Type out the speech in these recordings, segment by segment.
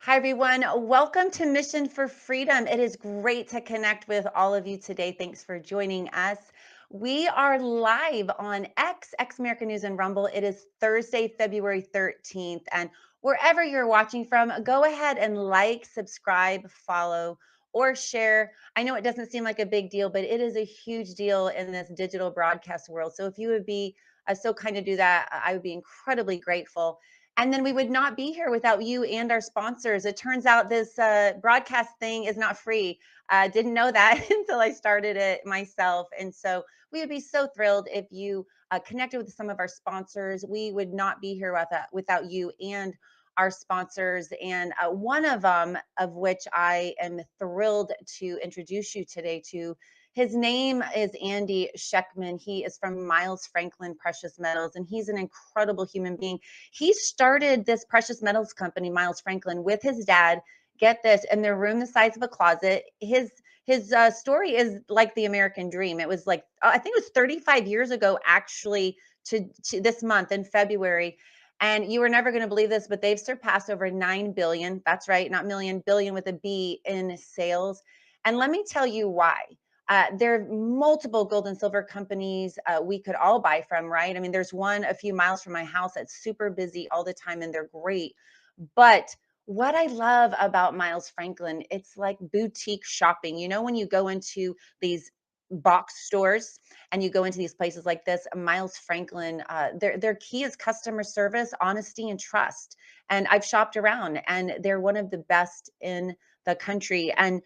Hi, everyone. Welcome to Mission for Freedom. It is great to connect with all of you today. Thanks for joining us. We are live on X American News and Rumble. It is Thursday, February 13th. And wherever you're watching from, go ahead and like, subscribe, follow, or share. I know it doesn't seem like a big deal, but it is a huge deal in this digital broadcast world. So if you would be so kind to do that, I would be incredibly grateful. And then we would not be here without you and our sponsors. It turns out this broadcast thing is not free. Didn't know that until I started it myself. And so we would be so thrilled if you connected with some of our sponsors. We would not be here without you and our sponsors. And one of them, of which I am thrilled to introduce you today to, his name is Andy Schectman. He is from Miles Franklin Precious Metals, and he's an incredible human being. He started this precious metals company, Miles Franklin, with his dad. Get this, in their room the size of a closet. His story is like the American dream. It was like I think it was 35 years ago, actually, to this month in February. And you were never going to believe this, but they've surpassed over 9 billion. That's right, not million, billion with a B in sales. And let me tell you why. There are multiple gold and silver companies we could all buy from, right? I mean, there's one a few miles from my house that's super busy all the time, and they're great. But what I love about Miles Franklin, it's like boutique shopping. You know, when you go into these box stores and you go into these places like this, Miles Franklin, their key is customer service, honesty, and trust. And I've shopped around, and they're one of the best in the country. And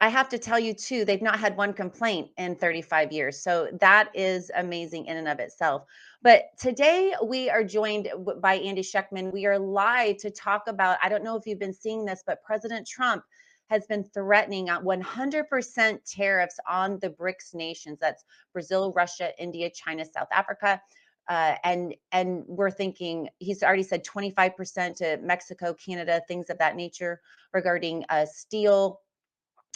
I have to tell you too, they've not had one complaint in 35 years. So that is amazing in and of itself. But today we are joined by Andy Schectman. We are live to talk about, I don't know if you've been seeing this, but President Trump has been threatening 100% tariffs on the BRICS nations. That's Brazil, Russia, India, China, South Africa. And we're thinking he's already said 25% to Mexico, Canada, things of that nature regarding steel,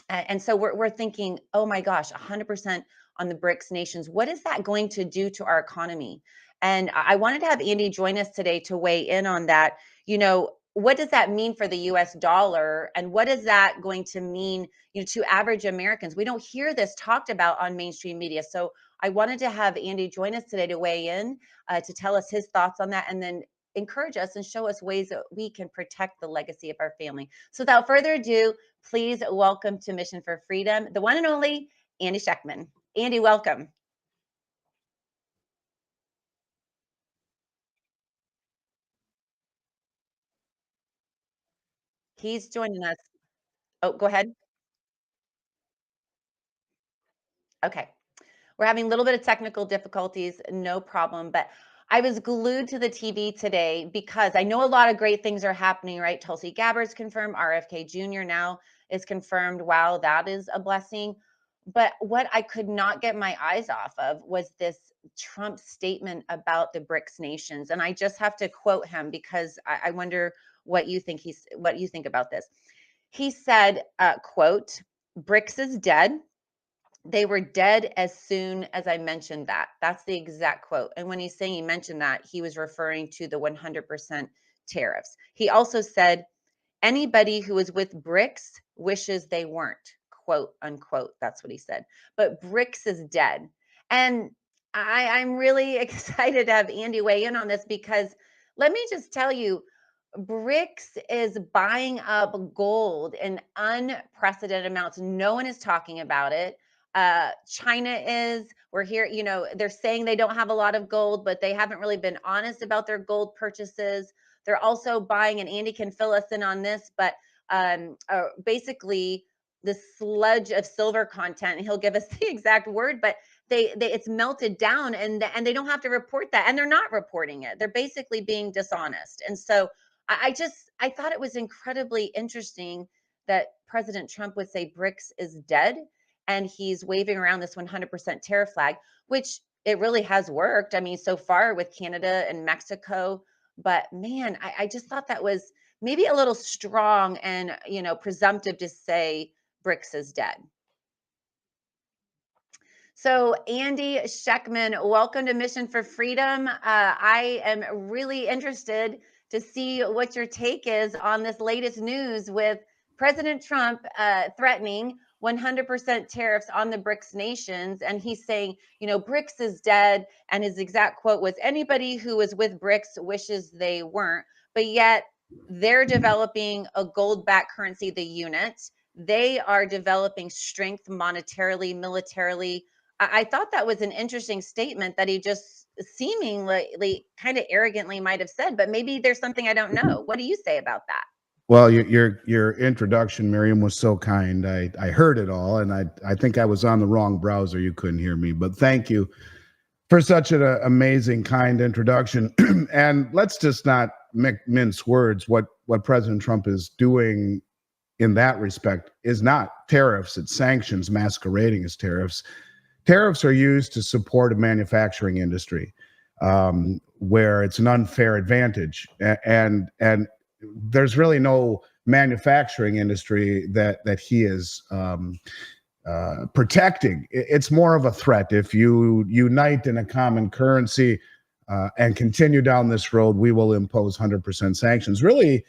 and so we're thinking, oh my gosh, 100% on the BRICS nations. What is that going to do to our economy? And I wanted to have Andy join us today to weigh in on that. You know, what does that mean for the US dollar? And what is that going to mean, to average Americans? We don't hear this talked about on mainstream media. So I wanted to have Andy join us today to weigh in, to tell us his thoughts on that, and then encourage us and show us ways that we can protect the legacy of our family. So without further ado, please welcome to Mission for Freedom, the one and only Andy Schectman. Andy, welcome. He's joining us. Oh, go ahead. Okay. We're having a little bit of technical difficulties, no problem. But I was glued to the TV today because I know a lot of great things are happening, right? Tulsi Gabbard's confirmed, RFK Jr. now is confirmed. Wow, that is a blessing. But what I could not get my eyes off of was this Trump statement about the BRICS nations. And I just have to quote him because I wonder what you think about this. He said, quote, BRICS is dead. They were dead as soon as I mentioned that. That's the exact quote. And when he's saying he mentioned that, he was referring to the 100% tariffs. He also said, anybody who is with BRICS wishes they weren't, quote unquote. That's what he said. But BRICS is dead. And I'm really excited to have Andy weigh in on this because let me just tell you, BRICS is buying up gold in unprecedented amounts. No one is talking about it. China is. We're here, they're saying they don't have a lot of gold, but they haven't really been honest about their gold purchases. They're also buying, and Andy can fill us in on this, but basically the sludge of silver content, and he'll give us the exact word, but they it's melted down, and they don't have to report that, and they're not reporting it. They're basically being dishonest. And so I thought it was incredibly interesting that President Trump would say BRICS is dead, and he's waving around this 100% tariff flag, which it really has worked. I mean, so far with Canada and Mexico, but man, I just thought that was maybe a little strong and presumptive to say BRICS is dead. So, Andy Schectman, welcome to Mission for Freedom. I am really interested to see what your take is on this latest news with President Trump threatening 100% tariffs on the BRICS nations. And he's saying, BRICS is dead. And his exact quote was, anybody who is with BRICS wishes they weren't. But yet they're developing a gold backed currency, the unit. They are developing strength monetarily, militarily. I thought that was an interesting statement that he just seemingly kind of arrogantly might have said, but maybe there's something I don't know. What do you say about that? Well, your introduction, Miriam, was so kind. I heard it all, and I think I was on the wrong browser. You couldn't hear me, but thank you for such an amazing, kind introduction. And let's just not mince words. What President Trump is doing in that respect is not tariffs; it's sanctions masquerading as tariffs. Tariffs are used to support a manufacturing industry where it's an unfair advantage, and there's really no manufacturing industry that he is protecting. It's more of a threat. If you unite in a common currency and continue down this road, we will impose 100% sanctions. Really,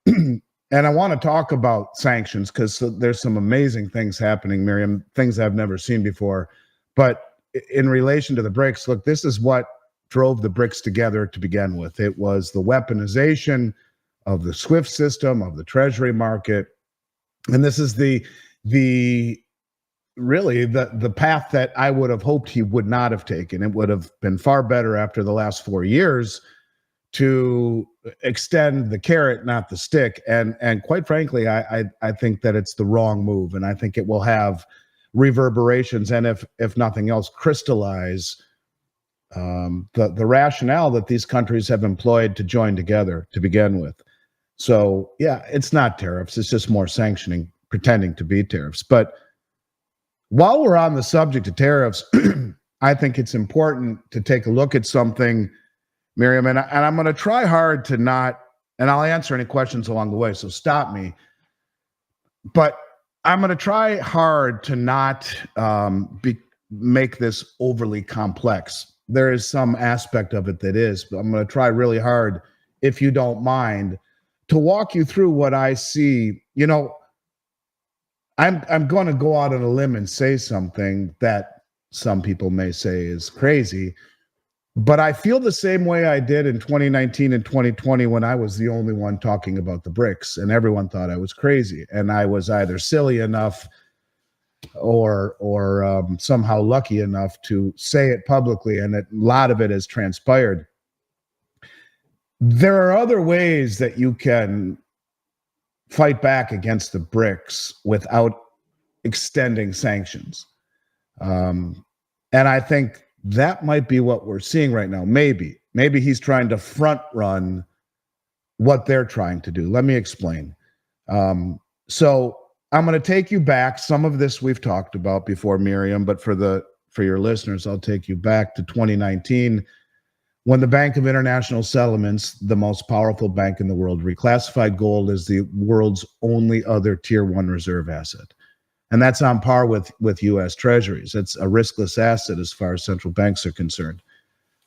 and I want to talk about sanctions because there's some amazing things happening, Miriam, things I've never seen before. But in relation to the BRICS, look, this is what drove the BRICS together to begin with. It was the weaponization of the SWIFT system, of the treasury market. And this is the path that I would have hoped he would not have taken. It would have been far better after the last 4 years to extend the carrot, not the stick. And quite frankly, I think that it's the wrong move. And I think it will have reverberations and if nothing else, crystallize the rationale that these countries have employed to join together to begin with. So yeah, it's not tariffs. It's just more sanctioning, pretending to be tariffs. But while we're on the subject of tariffs, I think it's important to take a look at something, Miriam, and I'm going to try hard to not, and I'll answer any questions along the way, so stop me. But I'm going to try hard to not make this overly complex. There is some aspect of it that is, but I'm going to try really hard, if you don't mind, to walk you through what I see. I'm going to go out on a limb and say something that some people may say is crazy, but I feel the same way I did in 2019 and 2020 when I was the only one talking about the BRICS and everyone thought I was crazy. And I was either silly enough or somehow lucky enough to say it publicly, and a lot of it has transpired. There are other ways that you can fight back against the BRICS without extending sanctions. And I think that might be what we're seeing right now. Maybe he's trying to front run what they're trying to do. Let me explain. So I'm going to take you back. Some of this we've talked about before, Miriam, but for your listeners, I'll take you back to 2019 when the Bank of International Settlements, the most powerful bank in the world, reclassified gold as the world's only other tier 1 reserve asset. And that's on par with U.S. Treasuries. It's a riskless asset as far as central banks are concerned.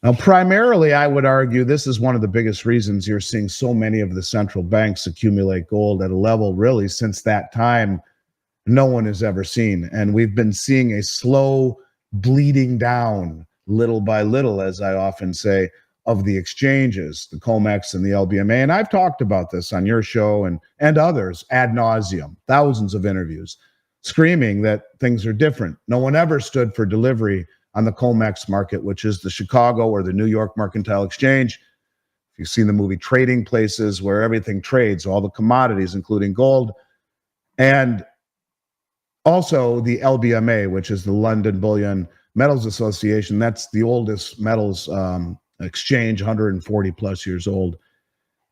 Now, primarily, I would argue this is one of the biggest reasons you're seeing so many of the central banks accumulate gold at a level really since that time no one has ever seen. And we've been seeing a slow bleeding down, little by little, as I often say, of the exchanges, the COMEX and the LBMA. And I've talked about this on your show and others ad nauseum, thousands of interviews, screaming that things are different. No one ever stood for delivery on the COMEX market, which is the Chicago or the New York Mercantile Exchange. If you've seen the movie Trading Places, where everything trades, all the commodities, including gold, and also the LBMA, which is the London Bullion Metals Association. That's the oldest metals exchange, 140 plus years old.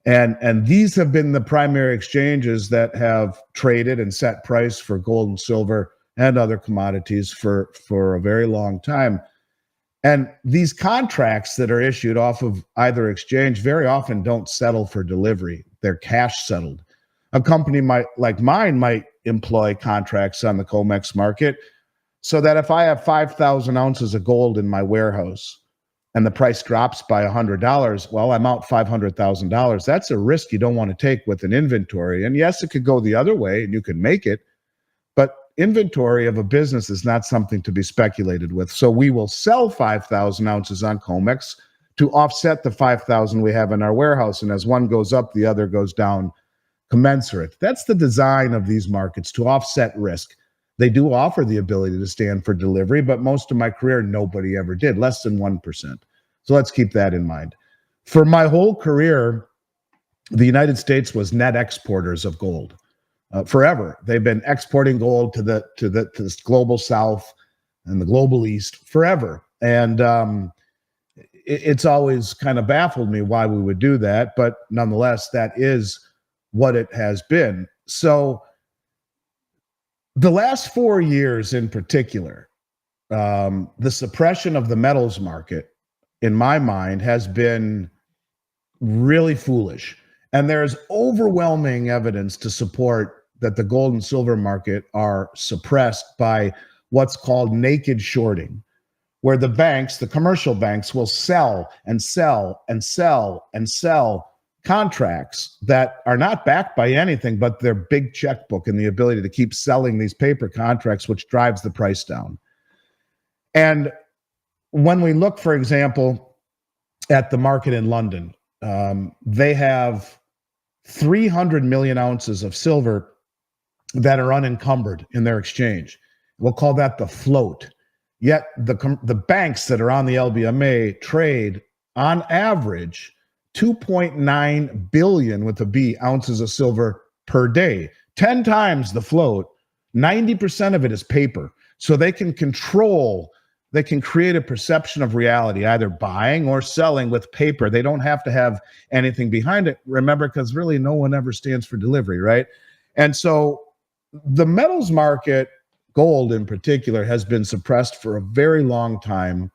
And these have been the primary exchanges that have traded and set price for gold and silver and other commodities for a very long time. And these contracts that are issued off of either exchange very often don't settle for delivery. They're cash settled. A company like mine might employ contracts on the COMEX market so that if I have 5,000 ounces of gold in my warehouse and the price drops by $100, well, I'm out $500,000. That's a risk you don't want to take with an inventory. And yes, it could go the other way and you can make it, but inventory of a business is not something to be speculated with. So we will sell 5,000 ounces on COMEX to offset the 5,000 we have in our warehouse. And as one goes up, the other goes down commensurate. That's the design of these markets, to offset risk. They do offer the ability to stand for delivery, but most of my career, nobody ever did, less than 1%. So let's keep that in mind. For my whole career, the United States was net exporters of gold. Forever. They've been exporting gold to this global South and the global East forever. And it's always kind of baffled me why we would do that. But nonetheless, that is what it has been. So the last 4 years in particular, the suppression of the metals market, in my mind, has been really foolish. And there's overwhelming evidence to support that the gold and silver market are suppressed by what's called naked shorting, where the banks, the commercial banks, will sell and sell and sell and sell contracts that are not backed by anything but their big checkbook and the ability to keep selling these paper contracts, which drives the price down. And when we look, for example, at the market in London, they have 300 million ounces of silver that are unencumbered in their exchange. We'll call that the float. Yet the banks that are on the LBMA trade on average 2.9 billion with a B ounces of silver per day, 10 times the float. 90% of it is paper. So they can create a perception of reality, either buying or selling with paper. They don't have to have anything behind it. Remember, because really no one ever stands for delivery, right? And so the metals market, gold in particular, has been suppressed for a very long time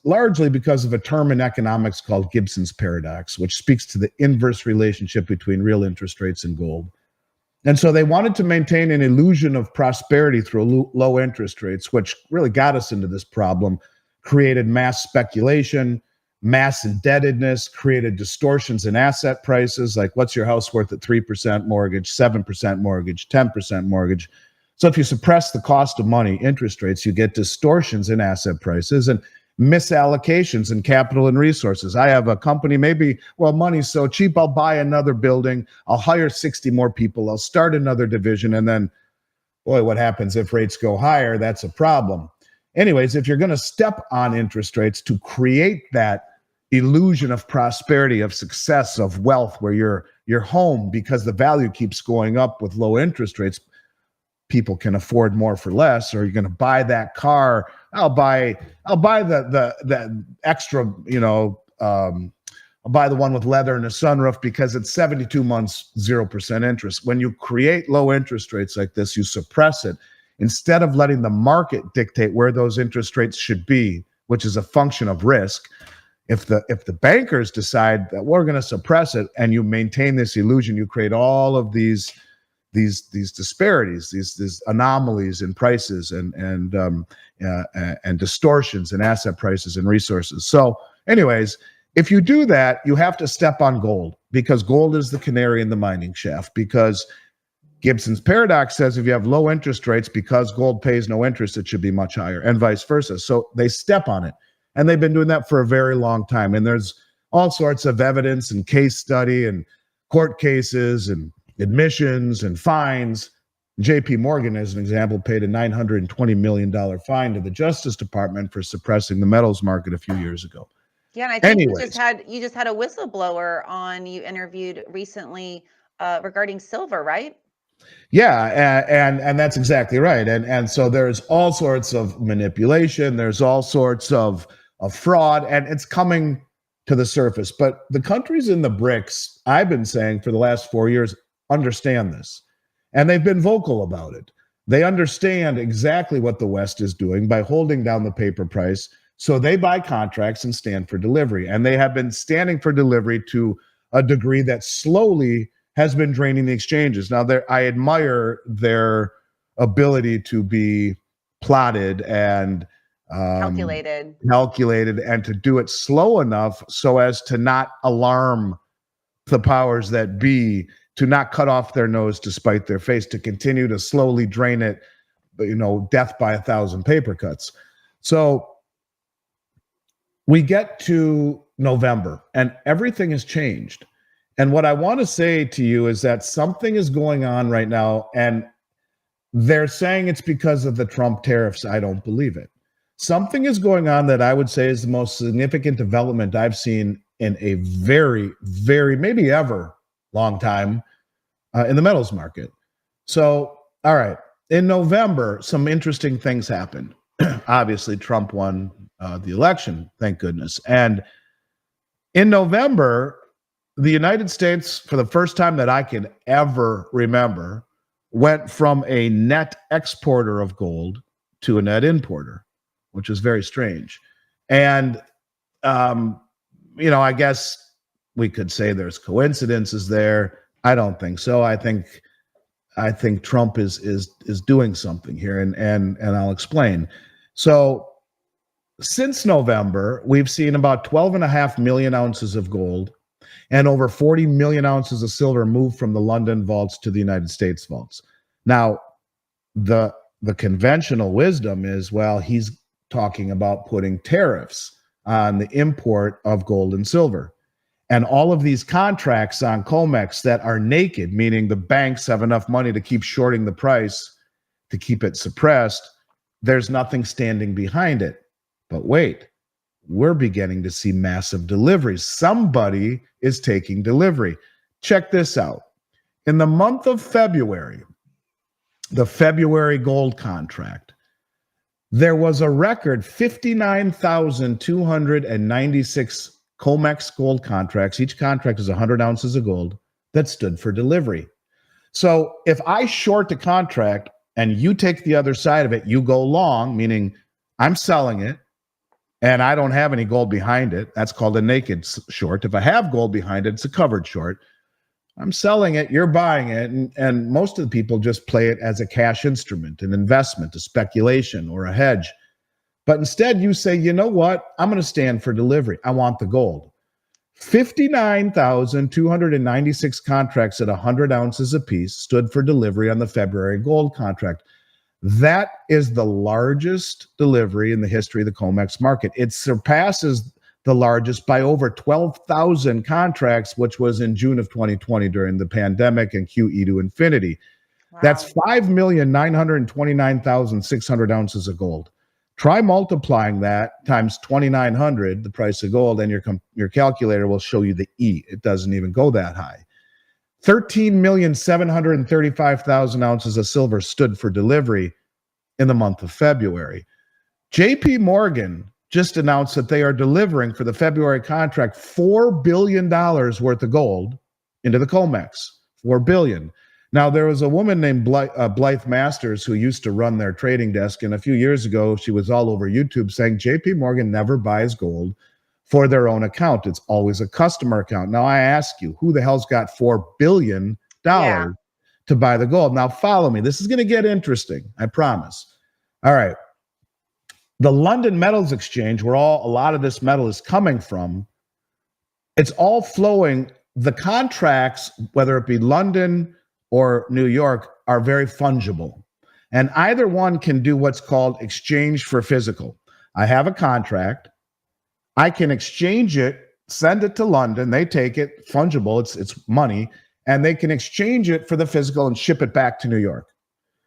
largely because of a term in economics called Gibson's paradox, which speaks to the inverse relationship between real interest rates and gold. And so they wanted to maintain an illusion of prosperity through low interest rates, which really got us into this problem, created mass speculation, mass indebtedness, created distortions in asset prices, like what's your house worth at 3% mortgage, 7% mortgage, 10% mortgage. So if you suppress the cost of money, interest rates, you get distortions in asset prices and misallocations in capital and resources. I have a company, money's so cheap, I'll buy another building, I'll hire 60 more people, I'll start another division, and then, boy, what happens if rates go higher? That's a problem. Anyways, if you're going to step on interest rates to create that illusion of prosperity, of success, of wealth, where your home, because the value keeps going up with low interest rates, people can afford more for less, or you're going to buy that car. I'll buy the extra, I'll buy the one with leather and a sunroof because it's 72 months, 0% interest. When you create low interest rates like this, you suppress it. Instead of letting the market dictate where those interest rates should be, which is a function of risk, if the bankers decide that we're going to suppress it and you maintain this illusion, you create all of these disparities, these anomalies in prices and distortions in asset prices and resources. So anyways, if you do that, you have to step on gold, because gold is the canary in the mining shaft, because Gibson's paradox says if you have low interest rates, because gold pays no interest, it should be much higher, and vice versa. So they step on it. And they've been doing that for a very long time. And there's all sorts of evidence and case study and court cases and admissions and fines. JP Morgan, as an example, paid a $920 million fine to the Justice Department for suppressing the metals market a few years ago. Yeah, and I think you just had a whistleblower on you interviewed recently regarding silver, right? Yeah, and that's exactly right. And so there's all sorts of manipulation, there's all sorts of fraud, and it's coming to the surface. But the countries in the BRICS, I've been saying for the last 4 years, understand this. And they've been vocal about it. They understand exactly what the West is doing by holding down the paper price. So they buy contracts and stand for delivery. And they have been standing for delivery to a degree that slowly has been draining the exchanges. Now, I admire their ability to be plotted and Calculated. calculated, and to do it slow enough so as to not alarm the powers that be, to not cut off their nose to spite their face, to continue to slowly drain it, death by 1,000 paper cuts. So we get to November and everything has changed. And what I want to say to you is that something is going on right now, and they're saying it's because of the Trump tariffs. I don't believe it. Something is going on that I would say is the most significant development I've seen in a very, very, maybe ever long time in the metals market. So, all right, in November, some interesting things happened. Obviously, Trump won the election, thank goodness. And in November, the United States, for the first time that I can ever remember, went from a net exporter of gold to a net importer, which is very strange. And, I guess we could say there's coincidences there. I don't think so. I think Trump is doing something here, and I'll explain. So since November, we've seen about 12.5 million ounces of gold and over 40 million ounces of silver move from the London vaults to the United States vaults. Now, the conventional wisdom is, well, he's talking about putting tariffs on the import of gold and silver. And all of these contracts on COMEX that are naked, meaning the banks have enough money to keep shorting the price to keep it suppressed, there's nothing standing behind it. But wait, we're beginning to see massive deliveries. Somebody is taking delivery. Check this out. In the month of February, the February gold contract, there was a record 59,296 COMEX gold contracts. Each contract is 100 ounces of gold that stood for delivery. So if I short the contract and you take the other side of it, you go long, meaning I'm selling it and I don't have any gold behind it. That's called a naked short. If I have gold behind it, it's a covered short. I'm selling it, you're buying it, and most of the people just play it as a cash instrument, an investment, a speculation, or a hedge. But instead, you say, you know what? I'm going to stand for delivery. I want the gold. 59,296 contracts at 100 ounces apiece stood for delivery on the February gold contract. That is the largest delivery in the history of the COMEX market. It surpasses the largest by over 12,000 contracts, which was in June of 2020 during the pandemic and QE to infinity. Wow. That's 5,929,600 ounces of gold. Try multiplying that times 2,900, the price of gold, and your calculator will show you the E. It doesn't even go that high. 13,735,000 ounces of silver stood for delivery in the month of February. JP Morgan just announced that they are delivering for the February contract $4 billion worth of gold into the COMEX. $4 billion. Now, there was a woman named Blythe Masters who used to run their trading desk, and a few years ago, she was all over YouTube saying JP Morgan never buys gold for their own account. It's always a customer account. Now, I ask you, who the hell's got $4 billion to buy the gold? Now, follow me. This is going to get interesting. I promise. All right. The London Metals Exchange, where a lot of this metal is coming from, it's all flowing. The contracts, whether it be London or New York, are very fungible. And either one can do what's called exchange for physical. I have a contract. I can exchange it, send it to London. They take it, fungible, it's money, and they can exchange it for the physical and ship it back to New York.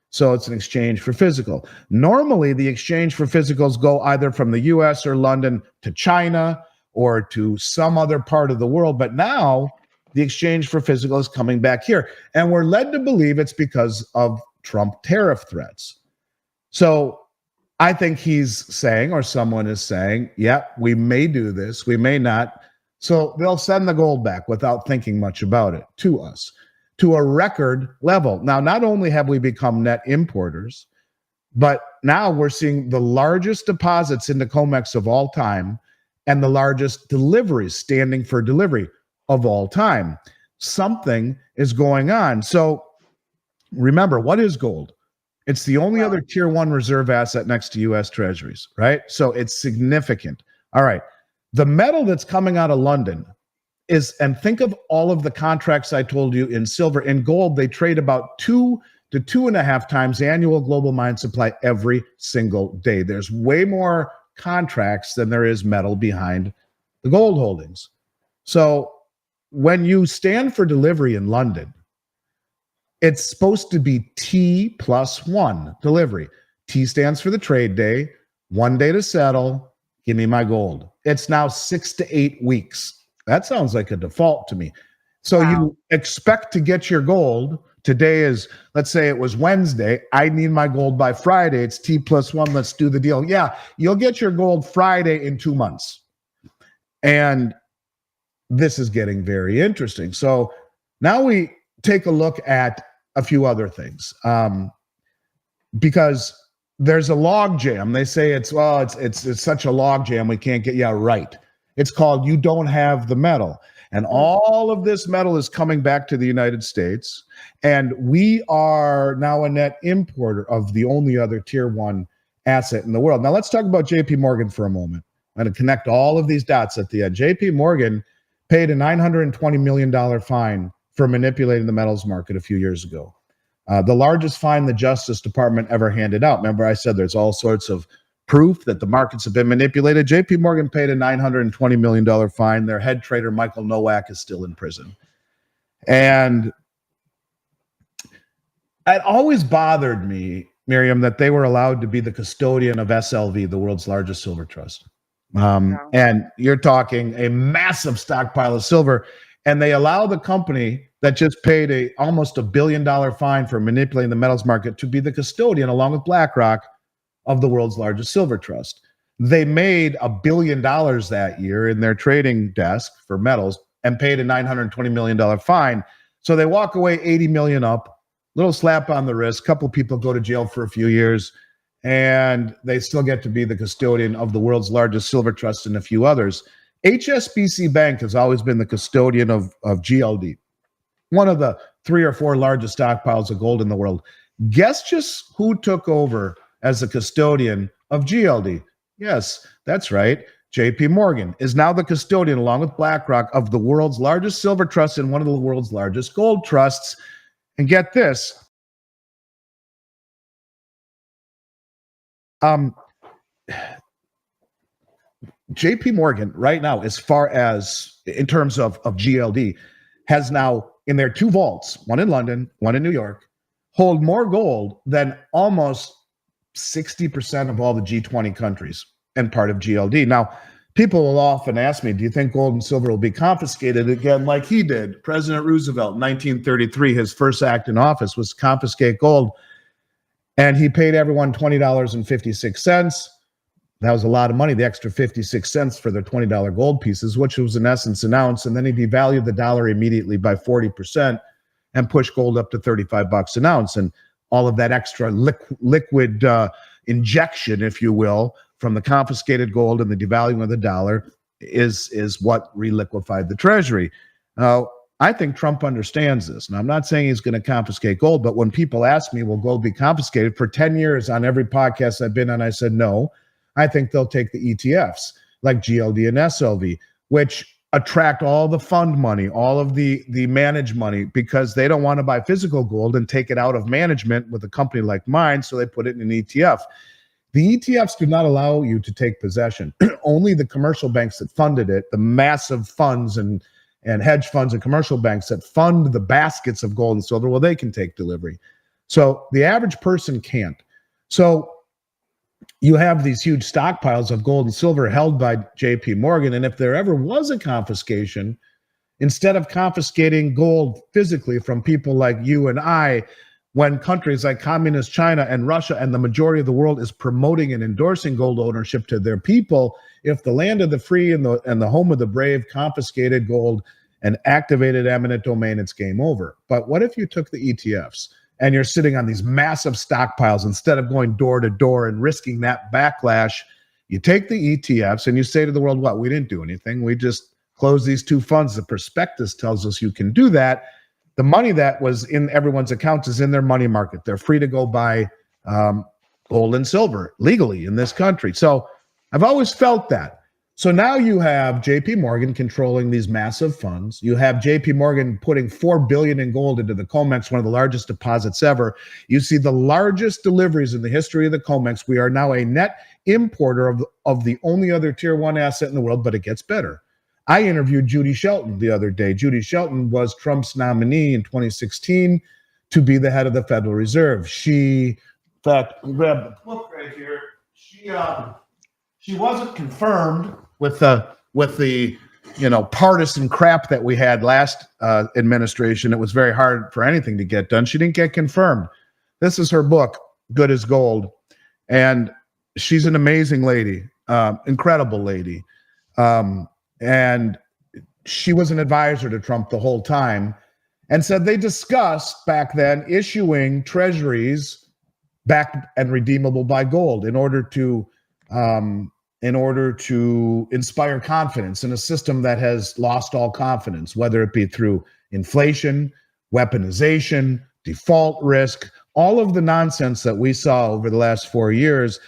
So it's an exchange for physical. Normally, the exchange for physicals go either from the US or London to China or to some other part of the world. But now the exchange for physical is coming back here. And we're led to believe it's because of Trump tariff threats. So I think he's saying, or someone is saying, yeah, we may do this, we may not. So they'll send the gold back without thinking much about it to us, to a record level. Now, not only have we become net importers, but now we're seeing the largest deposits into COMEX of all time and the largest deliveries, standing for delivery, of all time. Something is going on. So remember, what is gold? It's the only Well, other tier one reserve asset next to US Treasuries, right? So it's significant. All right. The metal that's coming out of London is, and think of all of the contracts I told you in silver. In gold, they trade about 2 to 2.5 times annual global mine supply every single day. There's way more contracts than there is metal behind the gold holdings. So when you stand for delivery in London, it's supposed to be T+1 delivery. T stands for the trade day, 1 day to settle. Give me my gold. It's now 6 to 8 weeks. That sounds like a default to me. So wow. you expect to get your gold. Today is, let's say it was Wednesday. I need my gold by Friday. It's T+1. Let's do the deal. Yeah, you'll get your gold Friday in 2 months. And this is getting very interesting. So now we take a look at a few other things, because there's a log jam. They say it's such a log jam we can't get. Yeah, right. It's called you don't have the metal, and all of this metal is coming back to the United States, and we are now a net importer of the only other tier one asset in the world. Now let's talk about J.P. Morgan for a moment. I'm going to connect all of these dots at the end. J.P. Morgan paid a $920 million fine for manipulating the metals market a few years ago. The largest fine the Justice Department ever handed out. Remember, I said there's all sorts of proof that the markets have been manipulated. JP Morgan paid a $920 million fine. Their head trader, Michael Nowak, is still in prison. And it always bothered me, Miriam, that they were allowed to be the custodian of SLV, the world's largest silver trust. And you're talking a massive stockpile of silver. And they allow the company that just paid almost $1 billion fine for manipulating the metals market to be the custodian, along with BlackRock, of the world's largest silver trust. They made $1 billion that year in their trading desk for metals and paid a $920 million fine. So they walk away 80 million up, little slap on the wrist. A couple people go to jail for a few years, and they still get to be the custodian of the world's largest silver trust and a few others. HSBC Bank has always been the custodian of GLD, one of the 3 or 4 largest stockpiles of gold in the world. Guess just who took over as the custodian of GLD? Yes, that's right. JP Morgan is now the custodian, along with BlackRock, of the world's largest silver trust and one of the world's largest gold trusts. And get this. JP Morgan right now, as far as in terms of GLD, has now in their 2 vaults, one in London, one in New York, hold more gold than almost 60% of all the G20 countries and part of GLD. Now, people will often ask me, do you think gold and silver will be confiscated again like he did? President Roosevelt in 1933, his first act in office was to confiscate gold, and he paid everyone $20.56. That was a lot of money, the extra 56 cents for their $20 gold pieces, which was in essence an ounce. And then he devalued the dollar immediately by 40% and pushed gold up to $35 an ounce. And all of that extra liquid injection, if you will, from the confiscated gold and the devaluing of the dollar is what reliquefied the treasury. Now, I think Trump understands this. And I'm not saying he's going to confiscate gold, but when people ask me, will gold be confiscated? For 10 years on every podcast I've been on, I said no. I think they'll take the ETFs like GLD and SLV, which attract all the fund money, all of the managed money, because they don't want to buy physical gold and take it out of management with a company like mine, so they put it in an ETF. The ETFs do not allow you to take possession. Only the commercial banks that funded it, the massive funds and hedge funds and commercial banks that fund the baskets of gold and silver, well, they can take delivery. So the average person can't. So you have these huge stockpiles of gold and silver held by JP Morgan. And if there ever was a confiscation, instead of confiscating gold physically from people like you and I, when countries like communist China and Russia and the majority of the world is promoting and endorsing gold ownership to their people, if the land of the free and the home of the brave confiscated gold and activated eminent domain, it's game over. But what if you took the ETFs and you're sitting on these massive stockpiles instead of going door to door and risking that backlash? You take the ETFs and you say to the world, what? We didn't do anything. We just closed these 2 funds. The prospectus tells us you can do that. The money that was in everyone's accounts is in their money market. They're free to go buy gold and silver legally in this country. So I've always felt that. So now you have JP Morgan controlling these massive funds. You have JP Morgan putting $4 billion in gold into the COMEX, one of the largest deposits ever. You see the largest deliveries in the history of the COMEX. We are now a net importer of the only other tier one asset in the world, but it gets better. I interviewed Judy Shelton the other day. Judy Shelton was Trump's nominee in 2016 to be the head of the Federal Reserve. She, in fact, grab the book right here. She wasn't confirmed with the partisan crap that we had last administration. It was very hard for anything to get done. She didn't get confirmed. This is her book, Good as Gold, and she's an amazing lady, incredible lady, and she was an advisor to Trump the whole time, and said they discussed back then issuing treasuries backed and redeemable by gold in order to inspire confidence in a system that has lost all confidence, whether it be through inflation, weaponization, default risk, all of the nonsense that we saw over the last 4 years.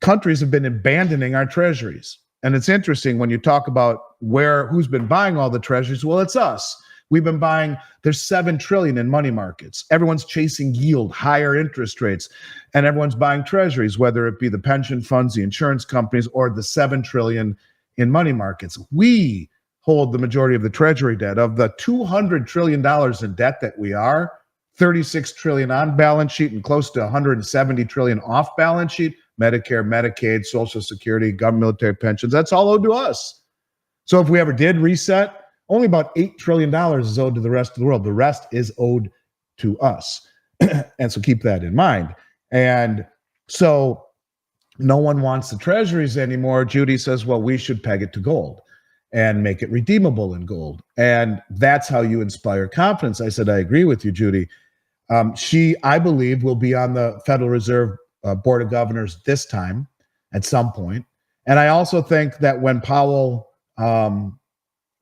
Countries have been abandoning our treasuries. And it's interesting when you talk about who's been buying all the treasuries. Well, it's us. We've been buying, there's $7 trillion in money markets. Everyone's chasing yield, higher interest rates, and everyone's buying treasuries, whether it be the pension funds, the insurance companies, or the $7 trillion in money markets. We hold the majority of the treasury debt. Of the $200 trillion in debt that we are, 36 trillion on balance sheet and close to 170 trillion off balance sheet, Medicare, Medicaid, Social Security, government military pensions, that's all owed to us. So if we ever did reset, only about $8 trillion is owed to the rest of the world. The rest is owed to us. And so keep that in mind. And so no one wants the treasuries anymore. Judy says, well, we should peg it to gold and make it redeemable in gold. And that's how you inspire confidence. I said, I agree with you, Judy. She, I believe, will be on the Federal Reserve Board of Governors this time at some point. And I also think that when Powell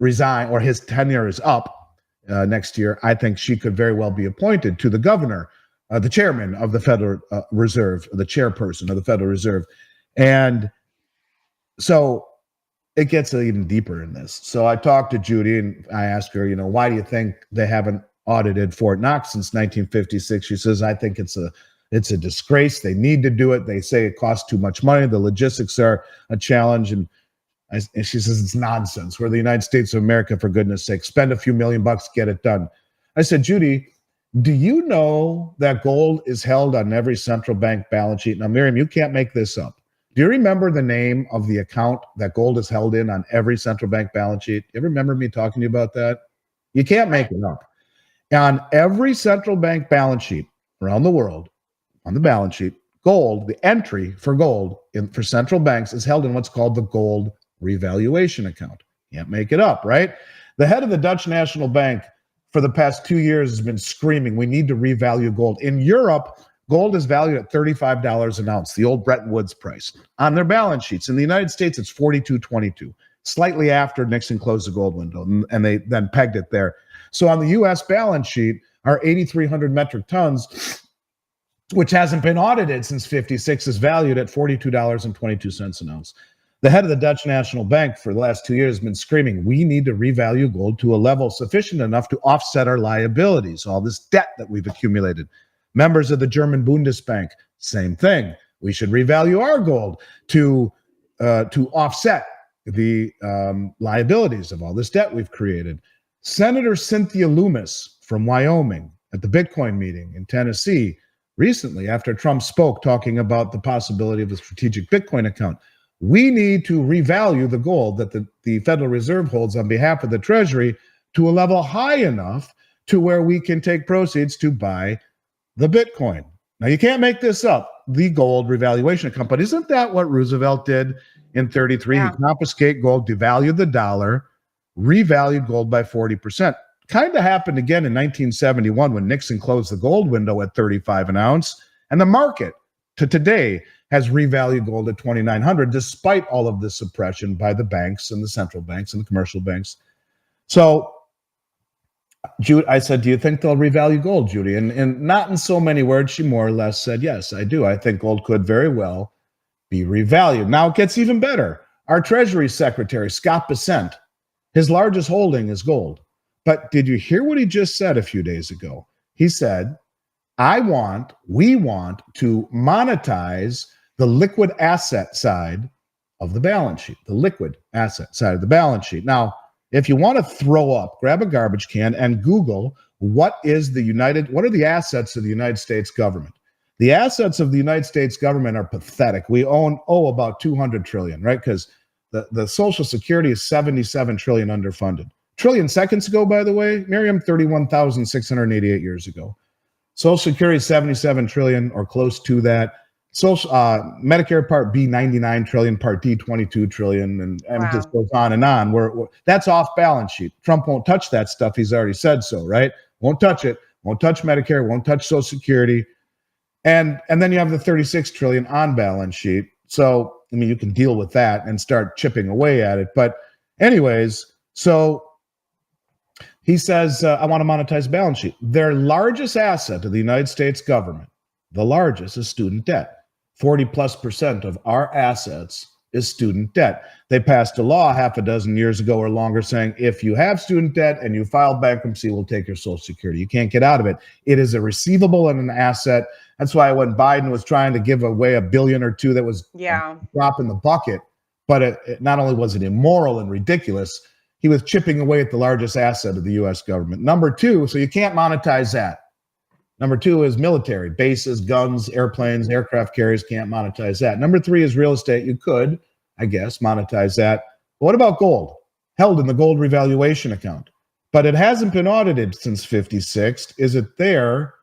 resign or his tenure is up next year, I think she could very well be appointed to the governor, the chairman of the Federal Reserve, the chairperson of the Federal Reserve. And so it gets even deeper in this. So I talked to Judy and I asked her, why do you think they haven't audited Fort Knox since 1956? She says, I think it's a disgrace. They need to do it. They say it costs too much money. The logistics are a challenge. And she says, it's nonsense. We're the United States of America, for goodness sake. Spend a few $1 million, get it done. I said, Judy, do you know that gold is held on every central bank balance sheet? Now, Miriam, you can't make this up. Do you remember the name of the account that gold is held in on every central bank balance sheet? You ever remember me talking to you about that? You can't make it up. On every central bank balance sheet around the world, on the balance sheet, gold, the entry for gold for central banks is held in what's called the gold revaluation account. Can't make it up, right? The head of the Dutch National Bank for the past 2 years has been screaming, we need to revalue gold. In Europe, gold is valued at $35 an ounce, the old Bretton Woods price, on their balance sheets. In the United States, it's $42.22, slightly after Nixon closed the gold window, and they then pegged it there. So on the U.S. balance sheet, our 8,300 metric tons, which hasn't been audited since 56, is valued at $42.22 an ounce. The head of the Dutch National Bank for the last 2 years has been screaming, we need to revalue gold to a level sufficient enough to offset our liabilities, all this debt that we've accumulated. Members of the German Bundesbank, same thing. We should revalue our gold to offset the liabilities of all this debt we've created. Senator Cynthia Loomis from Wyoming at the Bitcoin meeting in Tennessee recently, after Trump spoke talking about the possibility of a strategic Bitcoin account, we need to revalue the gold that the Federal Reserve holds on behalf of the Treasury to a level high enough to where we can take proceeds to buy the Bitcoin. Now, you can't make this up, the gold revaluation account, but isn't that what Roosevelt did in 33? Yeah. He confiscated gold, devalued the dollar, revalued gold by 40%. Kind of happened again in 1971 when Nixon closed the gold window at 35 an ounce, and the market to today has revalued gold at 2,900, despite all of this suppression by the banks and the central banks and the commercial banks. So Jude, I said, do you think they'll revalue gold, Judy? And not in so many words, she more or less said, yes, I do. I think gold could very well be revalued. Now it gets even better. Our Treasury Secretary, Scott Bessent, his largest holding is gold. But did you hear what he just said a few days ago? He said, we want to monetize the liquid asset side of the balance sheet, the liquid asset side of the balance sheet. Now, if you want to throw up, grab a garbage can and Google what are the assets of the United States government? The assets of the United States government are pathetic. We owe about 200 trillion, right? Because the Social Security is 77 trillion underfunded. Trillion seconds ago, by the way, Miriam, 31,688 years ago. Social Security is 77 trillion or close to that. Medicare Part B, 99 trillion, Part D, 22 trillion, and it just goes on and on. That's off balance sheet. Trump won't touch that stuff. He's already said so, right? Won't touch it. Won't touch Medicare. Won't touch Social Security. And then you have the 36 trillion on balance sheet. So, I mean, you can deal with that and start chipping away at it. But anyways, so he says, I want to monetize balance sheet. Their largest asset of the United States government, the largest, is student debt. 40+% of our assets is student debt. They passed a law half a dozen years ago or longer saying, if you have student debt and you file bankruptcy, we'll take your Social Security. You can't get out of it. It is a receivable and an asset. That's why when Biden was trying to give away $1 billion or $2 billion, that was a drop in the bucket, but it not only was it immoral and ridiculous, he was chipping away at the largest asset of the U.S. government. Number two, so you can't monetize that. Number two is military, bases, guns, airplanes, aircraft carriers, can't monetize that. Number three is real estate. You could, I guess, monetize that. But what about gold? Held in the gold revaluation account. But it hasn't been audited since 56. Is it there?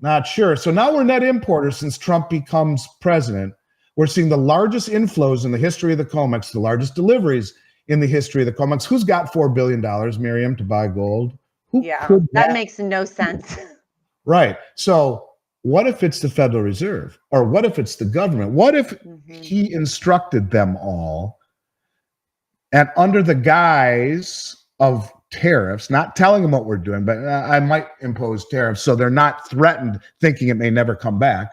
Not sure. So now we're net importers since Trump becomes president. We're seeing the largest inflows in the history of the COMEX, the largest deliveries in the history of the COMEX. Who's got $4 billion, Miriam, to buy gold? That makes no sense. Right. So what if it's the Federal Reserve? Or what if it's the government? What if he instructed them all and under the guise of tariffs, not telling them what we're doing, but I might impose tariffs so they're not threatened, thinking it may never come back.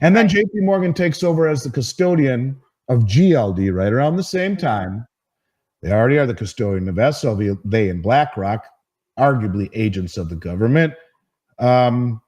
And then JP Morgan takes over as the custodian of GLD right around the same time. They already are the custodian of SLV. They and BlackRock, arguably agents of the government. Could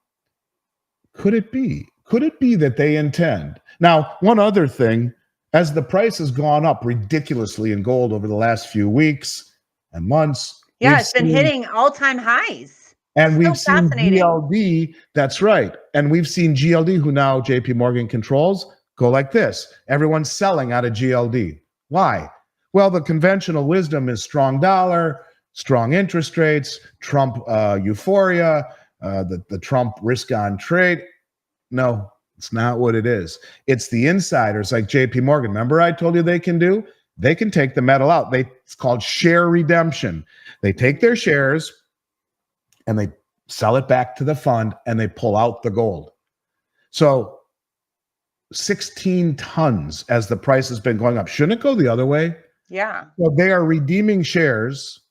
it be? Could it be that they intend? Now, one other thing, as the price has gone up ridiculously in gold over the last few weeks and months. Yeah, it's been hitting all-time highs. And we've seen GLD, that's right. And we've seen GLD, who now JP Morgan controls, go like this. Everyone's selling out of GLD. Why? Well, the conventional wisdom is strong dollar, strong interest rates, Trump euphoria, the Trump risk on trade. No, it's not what it is. It's the insiders like JP Morgan. Remember I told you they can do? They can take the metal out. It's called share redemption. They take their shares and they sell it back to the fund and they pull out the gold. So 16 tons as the price has been going up. Shouldn't it go the other way? Yeah. So they are redeeming shares,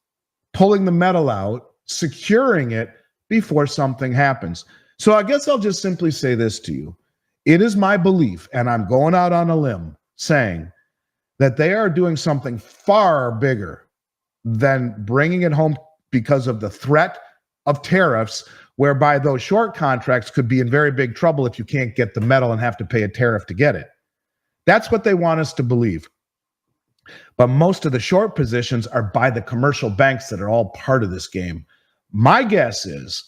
pulling the metal out, securing it before something happens. So I guess I'll just simply say this to you. It is my belief, and I'm going out on a limb saying that they are doing something far bigger than bringing it home because of the threat of tariffs, whereby those short contracts could be in very big trouble if you can't get the metal and have to pay a tariff to get it. That's what they want us to believe. But most of the short positions are by the commercial banks that are all part of this game. My guess is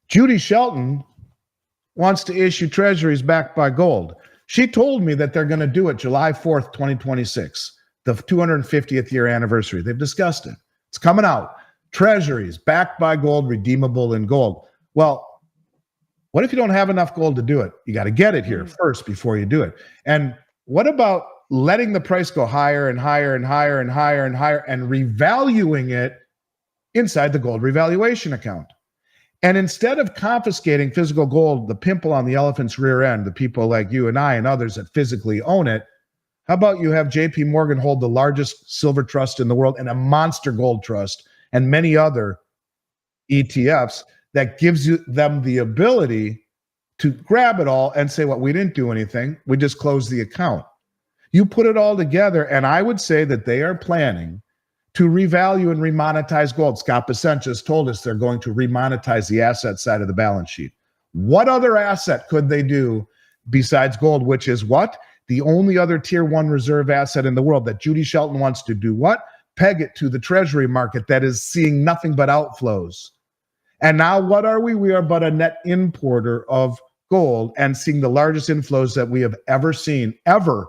Judy Shelton wants to issue treasuries backed by gold. She told me that they're going to do it July 4th, 2026, the 250th year anniversary. They've discussed it. It's coming out. Treasuries backed by gold, redeemable in gold. Well, what if you don't have enough gold to do it? You got to get it here first before you do it. And what about letting the price go higher and higher and higher and higher and higher and revaluing it inside the gold revaluation account? And instead of confiscating physical gold, the pimple on the elephant's rear end, the people like you and I and others that physically own it, how about you have JP Morgan hold the largest silver trust in the world and a monster gold trust and many other ETFs that gives them the ability to grab it all and say, well, we didn't do anything. We just closed the account. You put it all together, and I would say that they are planning to revalue and remonetize gold. Scott Bessent just told us they're going to remonetize the asset side of the balance sheet. What other asset could they do besides gold, which is what? The only other tier one reserve asset in the world that Judy Shelton wants to do what? Peg it to the treasury market that is seeing nothing but outflows. And now what are we? We are but a net importer of gold and seeing the largest inflows that we have ever seen, ever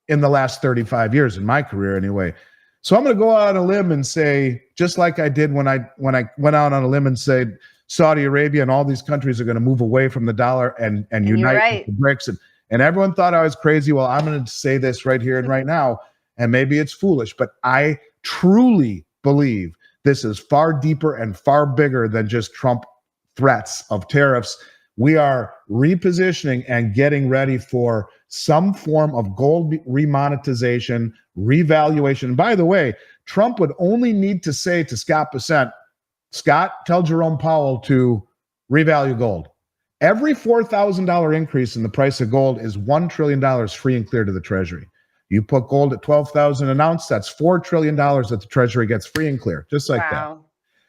in the last 35 years, in my career anyway. So I'm going to go out on a limb and say, just like I did when I went out on a limb and said Saudi Arabia and all these countries are going to move away from the dollar and unite right. with the BRICS. And everyone thought I was crazy. Well, I'm going to say this right here and right now, and maybe it's foolish, but I truly believe this is far deeper and far bigger than just Trump threats of tariffs. We are repositioning and getting ready for some form of gold remonetization, revaluation. And by the way, Trump would only need to say to Scott Bessent, Scott, tell Jerome Powell to revalue gold. Every $4,000 increase in the price of gold is $1 trillion free and clear to the Treasury. You put gold at 12,000 an ounce, that's $4 trillion that the Treasury gets free and clear, just like that.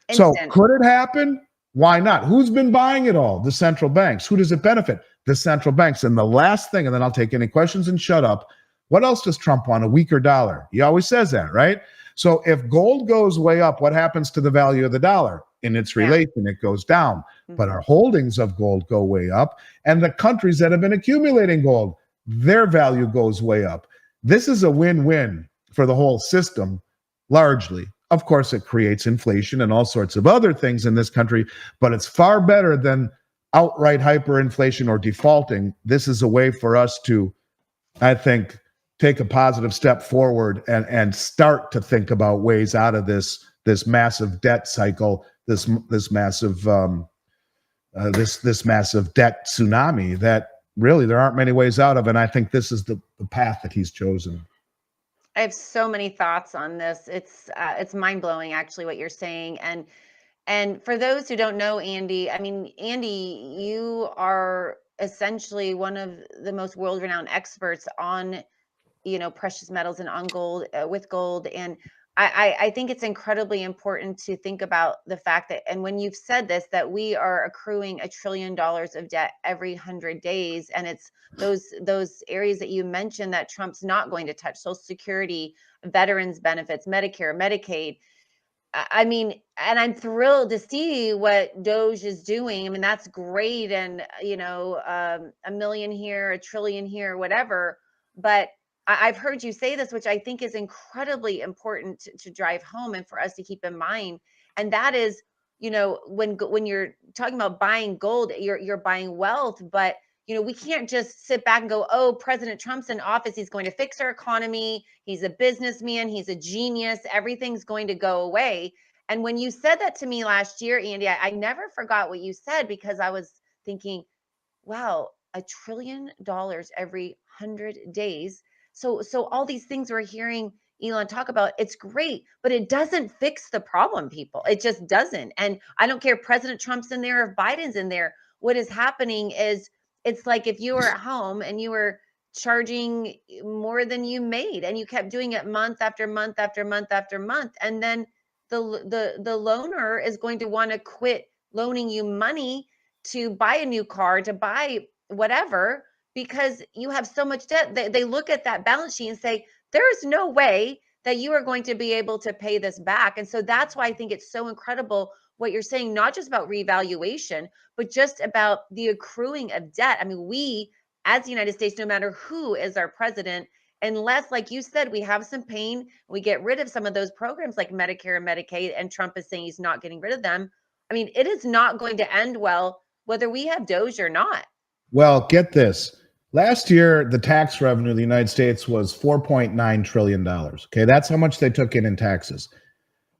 Instant. So could it happen? Why not? Who's been buying it all? The central banks. Who does it benefit? The central banks. And the last thing, and then I'll take any questions and shut up. What else does Trump want? A weaker dollar. He always says that, right? So if gold goes way up, what happens to the value of the dollar? In its relation, it goes down. Mm-hmm. But our holdings of gold go way up. And the countries that have been accumulating gold, their value goes way up. This is a win-win for the whole system, largely. Of course, it creates inflation and all sorts of other things in this country, but it's far better than outright hyperinflation or defaulting. This is a way for us to, I think, take a positive step forward and start to think about ways out of this massive debt cycle, this massive debt tsunami that really there aren't many ways out of. And I think this is the path that he's chosen. I have so many thoughts on this. It's mind-blowing, actually, what you're saying. And for those who don't know Andy, I mean, Andy, you are essentially one of the most world-renowned experts on, precious metals and on gold, with gold. And I think it's incredibly important to think about the fact that, and when you've said this, that we are accruing $1 trillion of debt every 100 days. And it's those areas that you mentioned that Trump's not going to touch: Social Security, veterans benefits, Medicare, Medicaid. I mean, and I'm thrilled to see what Doge is doing. I mean, that's great. And, a million here, $1 trillion here, whatever. But I've heard you say this, which I think is incredibly important to drive home and for us to keep in mind. And that is, when you're talking about buying gold, you're buying wealth, but we can't just sit back and go, oh, President Trump's in office, he's going to fix our economy. He's a businessman. He's a genius. Everything's going to go away. And when you said that to me last year, Andy, I never forgot what you said, because I was thinking, wow, $1 trillion every 100 days. So all these things we're hearing Elon talk about, it's great, but it doesn't fix the problem, people. It just doesn't. And I don't care if President Trump's in there or if Biden's in there. What is happening is, it's like if you were at home and you were charging more than you made, and you kept doing it month after month after month after month, and then the loaner is going to want to quit loaning you money to buy a new car, to buy whatever, because you have so much debt. They look at that balance sheet and say, there's no way that you are going to be able to pay this back. And so that's why I think it's so incredible what you're saying, not just about revaluation, but just about the accruing of debt. I mean, we as the United States, no matter who is our president, unless, like you said, we have some pain, we get rid of some of those programs like Medicare and Medicaid, and Trump is saying he's not getting rid of them. I mean, it is not going to end well, whether we have Doge or not. Well, get this. Last year, the tax revenue of the United States was $4.9 trillion. Okay, that's how much they took in taxes.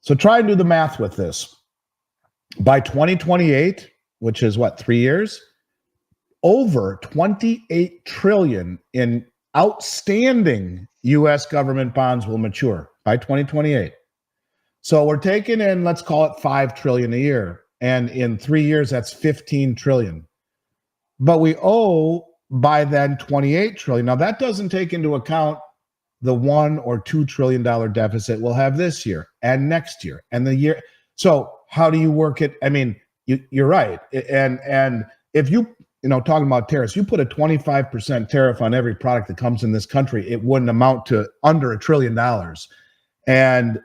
So try and do the math with this. By 2028, which is what, 3 years? Over 28 trillion in outstanding U.S. government bonds will mature by 2028. So we're taking in, let's call it 5 trillion a year. And in 3 years, that's 15 trillion. But we owe by then 28 trillion. Now that doesn't take into account the $1 or $2 trillion deficit we'll have this year and next year and the year. So how do you work it? I mean, you're right. And if talking about tariffs, you put a 25% tariff on every product that comes in this country, it wouldn't amount to under $1 trillion. And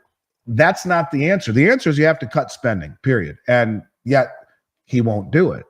that's not the answer. The answer is you have to cut spending, period. And yet he won't do it.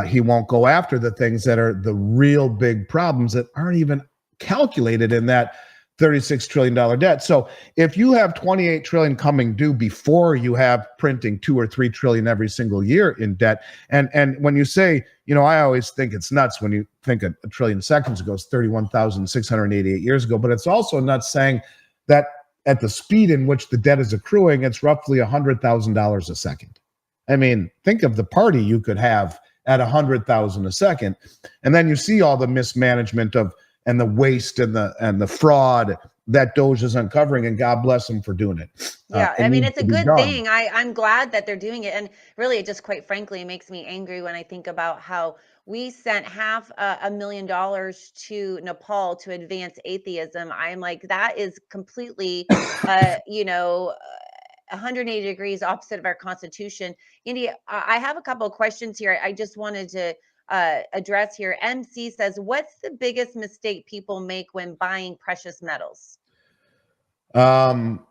He won't go after the things that are the real big problems that aren't even calculated in that $36 trillion debt. So if you have 28 trillion coming due before you have printing 2 or 3 trillion every single year in debt, and when you say, I always think it's nuts when you think a trillion seconds ago is 31,688 years ago, but it's also nuts saying that at the speed in which the debt is accruing, it's roughly $100,000 a second. I mean, think of the party you could have at 100,000 a second, and then you see all the mismanagement and the waste and the fraud that Doge is uncovering, and God bless them for doing it. Yeah, It I mean, needs it's a to be good done. thing. I'm glad that they're doing it. And really, it just quite frankly makes me angry when I think about how we sent half $1 million to Nepal to advance atheism. I'm like, that is completely, uh, you know, 180 degrees opposite of our Constitution. Andy, I have a couple of questions here. I just wanted to address here. MC says, what's the biggest mistake people make when buying precious metals? Um,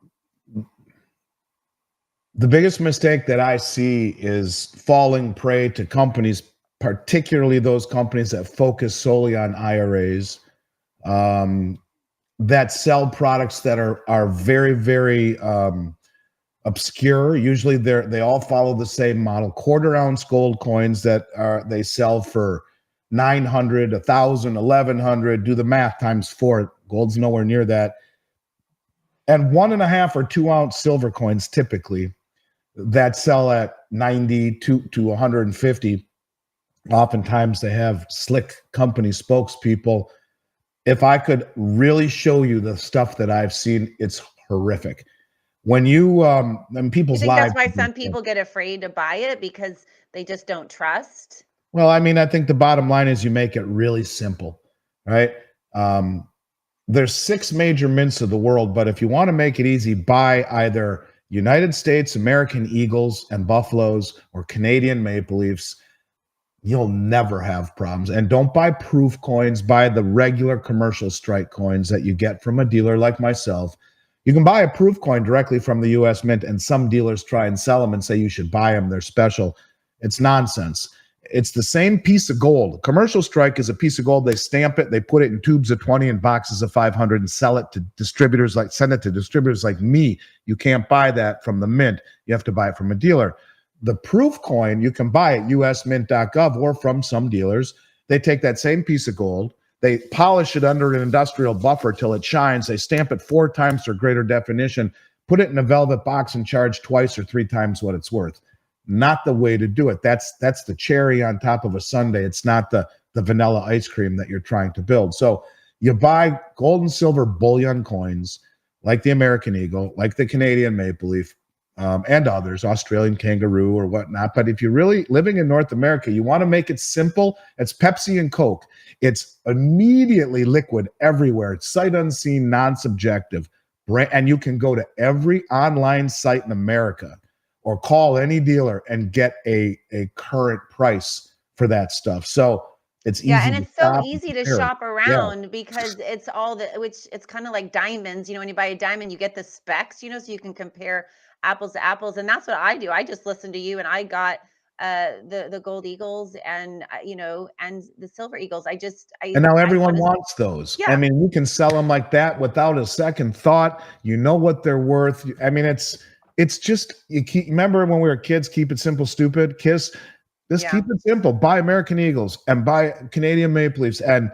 the biggest mistake that I see is falling prey to companies, particularly those companies that focus solely on IRAs, um, that sell products that are very, very obscure. Usually they all follow the same model. Quarter ounce gold coins that they sell for 900, 1,000, 1,100. Do the math times 4. Gold's nowhere near that. And 1.5 or 2 ounce silver coins typically that sell at 90 to 150. Oftentimes they have slick company spokespeople. If I could really show you the stuff that I've seen, it's horrific. When you and You people's think that's lives. why some people get afraid to buy it because they just don't trust? Well, I mean, I think the bottom line is you make it really simple, right? Um, there's 6 major mints of the world, but if you want to make it easy, buy either United States American Eagles and Buffaloes or Canadian Maple Leafs. You'll never have problems. And don't buy proof coins, buy the regular commercial strike coins that you get from a dealer like myself. You can buy a proof coin directly from the US Mint, and some dealers try and sell them and say you should buy them, they're special. It's nonsense. It's the same piece of gold. Commercial strike is a piece of gold. They stamp it, they put it in tubes of 20 and boxes of 500 and sell it to distributors send it to distributors like me. You can't buy that from the mint. You have to buy it from a dealer. The proof coin you can buy at usmint.gov or from some dealers. They take that same piece of gold, they polish it under an industrial buffer till it shines. They stamp it 4 times for greater definition, put it in a velvet box and charge 2 or 3 times what it's worth. Not the way to do it. That's the cherry on top of a sundae. It's not the vanilla ice cream that you're trying to build. So you buy gold and silver bullion coins like the American Eagle, like the Canadian Maple Leaf, and others, Australian kangaroo or whatnot. But if you're really living in North America, you want to make it simple. It's Pepsi and Coke. It's immediately liquid everywhere. It's sight unseen, non-subjective. And you can go to every online site in America or call any dealer and get a current price for that stuff. So it's Yeah, easy and to it's so shop and easy to compare. shop Yeah. around because it's all which it's kind of like diamonds. When you buy a diamond, you get the specs, so you can compare apples to apples. And that's what I do. I just listened to you and I got the gold eagles and and the silver eagles. And now I everyone honestly, wants those. I yeah. mean, you can sell them like that without a second thought. You know what they're worth. I mean, it's just remember when we were kids, keep it simple, stupid, KISS. Just Yeah. keep it simple. Buy American Eagles and buy Canadian Maple Leafs, and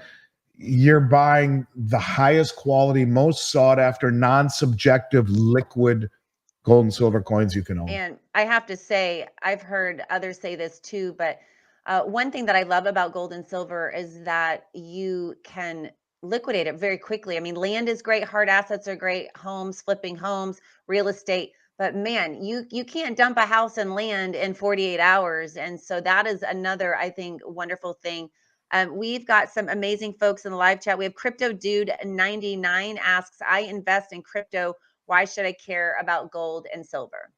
you're buying the highest quality, most sought after, non-subjective liquid gold and silver coins you can own. And I have to say, I've heard others say this too, but one thing that I love about gold and silver is that you can liquidate it very quickly. I mean, land is great, hard assets are great, homes, flipping homes, real estate. But man, you can't dump a house and land in 48 hours. And so that is another, I think, wonderful thing. We've got some amazing folks in the live chat. We have Crypto Dude 99 asks, I invest in crypto. Why should I care about gold and silver?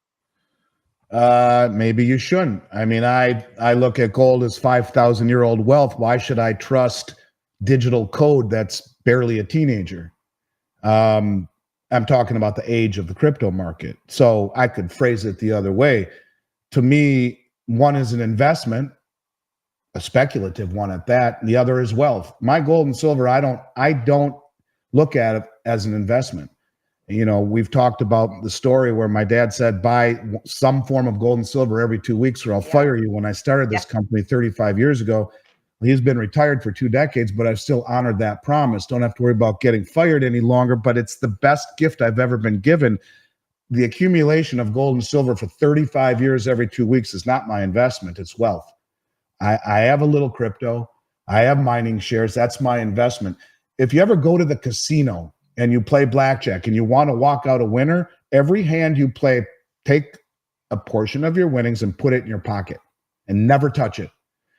Maybe you shouldn't. I mean, I look at gold as 5,000-year-old wealth. Why should I trust digital code that's barely a teenager? Um, I'm talking about the age of the crypto market. So I could phrase it the other way. To me, one is an investment, a speculative one at that. And the other is wealth. My gold and silver, I don't look at it as an investment. You know, we've talked about the story where my dad said, buy some form of gold and silver every 2 weeks or I'll fire you. When I started this company 35 years ago, he's been retired for 2 decades, but I've still honored that promise. Don't have to worry about getting fired any longer, but it's the best gift I've ever been given. The accumulation of gold and silver for 35 years every 2 weeks is not my investment, it's wealth. I have a little crypto. I have mining shares. That's my investment. If you ever go to the casino and you play blackjack and you want to walk out a winner, every hand you play, take a portion of your winnings and put it in your pocket and never touch it.